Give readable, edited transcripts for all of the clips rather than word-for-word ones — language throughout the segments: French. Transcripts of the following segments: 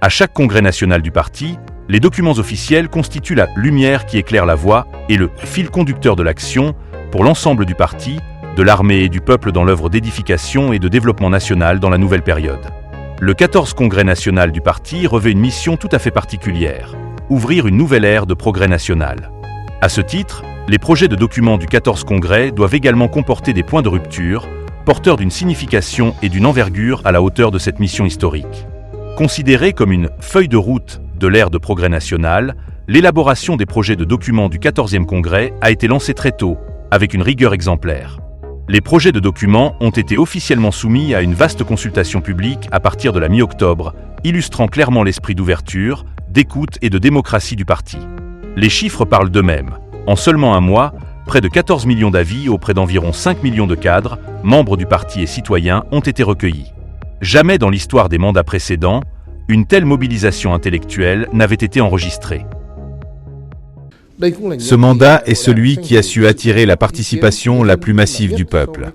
À chaque congrès national du parti, les documents officiels constituent la lumière qui éclaire la voie et le fil conducteur de l'action pour l'ensemble du parti, de l'armée et du peuple dans l'œuvre d'édification et de développement national dans la nouvelle période. Le 14 congrès national du parti revêt une mission tout à fait particulière, ouvrir une nouvelle ère de progrès national. À ce titre, les projets de documents du 14 congrès doivent également comporter des points de rupture, porteurs d'une signification et d'une envergure à la hauteur de cette mission historique. Considérée comme une feuille de route de l'ère de progrès national, l'élaboration des projets de documents du 14e congrès a été lancée très tôt, avec une rigueur exemplaire. Les projets de documents ont été officiellement soumis à une vaste consultation publique à partir de la mi-octobre, illustrant clairement l'esprit d'ouverture, d'écoute et de démocratie du parti. Les chiffres parlent d'eux-mêmes. En seulement un mois, près de 14 millions d'avis auprès d'environ 5 millions de cadres, membres du parti et citoyens ont été recueillis. Jamais dans l'histoire des mandats précédents, une telle mobilisation intellectuelle n'avait été enregistrée. Ce mandat est celui qui a su attirer la participation la plus massive du peuple.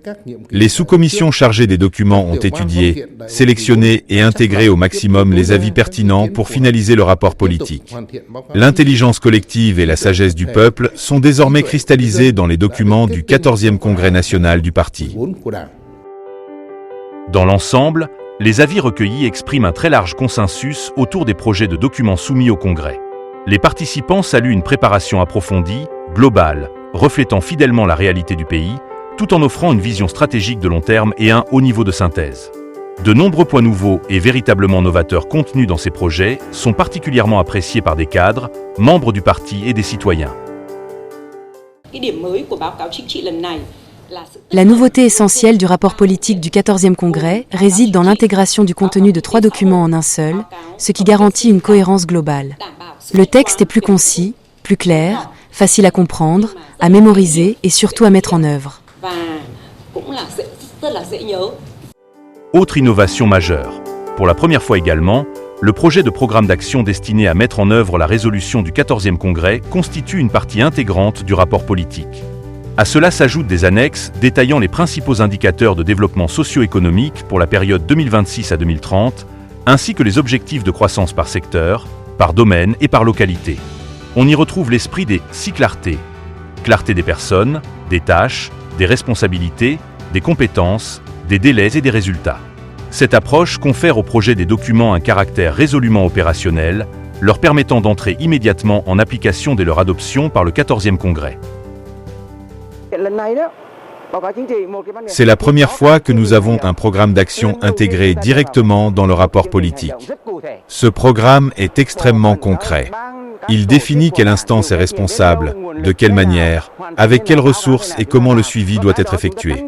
Les sous-commissions chargées des documents ont étudié, sélectionné et intégré au maximum les avis pertinents pour finaliser le rapport politique. L'intelligence collective et la sagesse du peuple sont désormais cristallisées dans les documents du 14e congrès national du parti. Dans l'ensemble, les avis recueillis expriment un très large consensus autour des projets de documents soumis au congrès. Les participants saluent une préparation approfondie, globale, reflétant fidèlement la réalité du pays, tout en offrant une vision stratégique de long terme et un haut niveau de synthèse. De nombreux points nouveaux et véritablement novateurs contenus dans ces projets sont particulièrement appréciés par des cadres, membres du parti et des citoyens. La nouveauté essentielle du rapport politique du 14e congrès réside dans l'intégration du contenu de 3 documents en un seul, ce qui garantit une cohérence globale. Le texte est plus concis, plus clair, facile à comprendre, à mémoriser et surtout à mettre en œuvre. Autre innovation majeure. Pour la première fois également, le projet de programme d'action destiné à mettre en œuvre la résolution du 14e congrès constitue une partie intégrante du rapport politique. À cela s'ajoutent des annexes détaillant les principaux indicateurs de développement socio-économique pour la période 2026 à 2030, ainsi que les objectifs de croissance par secteur, par domaine et par localité. On y retrouve l'esprit des 6 clartés. Clarté des personnes, des tâches, des responsabilités, des compétences, des délais et des résultats. Cette approche confère au projet des documents un caractère résolument opérationnel, leur permettant d'entrer immédiatement en application dès leur adoption par le 14e congrès. C'est la première fois que nous avons un programme d'action intégré directement dans le rapport politique. Ce programme est extrêmement concret. Il définit quelle instance est responsable, de quelle manière, avec quelles ressources et comment le suivi doit être effectué.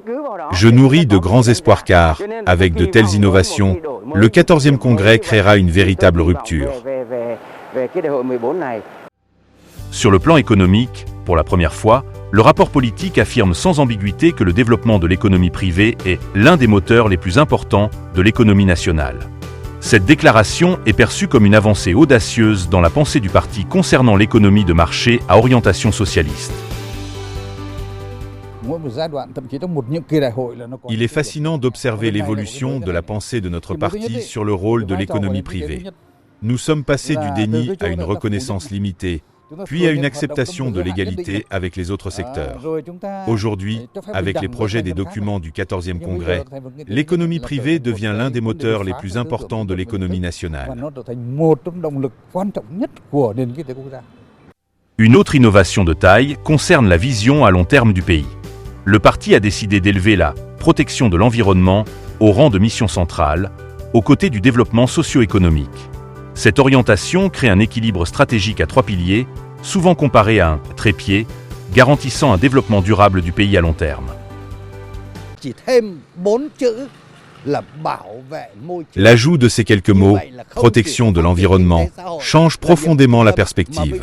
Je nourris de grands espoirs car, avec de telles innovations, le 14e congrès créera une véritable rupture. Sur le plan économique, pour la première fois, le rapport politique affirme sans ambiguïté que le développement de l'économie privée est l'un des moteurs les plus importants de l'économie nationale. Cette déclaration est perçue comme une avancée audacieuse dans la pensée du parti concernant l'économie de marché à orientation socialiste. Il est fascinant d'observer l'évolution de la pensée de notre parti sur le rôle de l'économie privée. Nous sommes passés du déni à une reconnaissance limitée, puis à une acceptation de l'égalité avec les autres secteurs. Aujourd'hui, avec les projets des documents du 14e congrès, l'économie privée devient l'un des moteurs les plus importants de l'économie nationale. Une autre innovation de taille concerne la vision à long terme du pays. Le parti a décidé d'élever la protection de l'environnement au rang de mission centrale, aux côtés du développement socio-économique. Cette orientation crée un équilibre stratégique à 3 piliers, souvent comparé à un trépied, garantissant un développement durable du pays à long terme. L'ajout de ces quelques mots, protection de l'environnement, change profondément la perspective.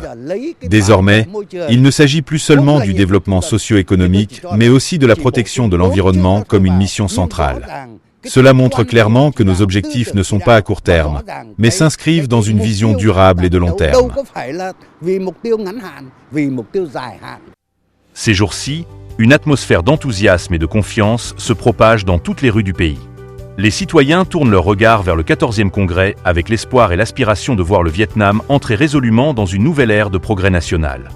Désormais, il ne s'agit plus seulement du développement socio-économique, mais aussi de la protection de l'environnement comme une mission centrale. Cela montre clairement que nos objectifs ne sont pas à court terme, mais s'inscrivent dans une vision durable et de long terme. Ces jours-ci, une atmosphère d'enthousiasme et de confiance se propage dans toutes les rues du pays. Les citoyens tournent leur regard vers le 14e congrès avec l'espoir et l'aspiration de voir le Vietnam entrer résolument dans une nouvelle ère de progrès national.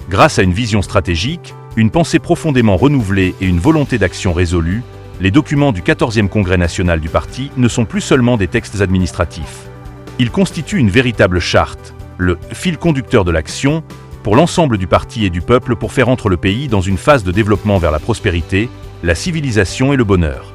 Grâce à une vision stratégique, une pensée profondément renouvelée et une volonté d'action résolue, les documents du 14e congrès national du parti ne sont plus seulement des textes administratifs. Ils constituent une véritable charte, le fil conducteur de l'action, pour l'ensemble du parti et du peuple pour faire entrer le pays dans une phase de développement vers la prospérité, la civilisation et le bonheur.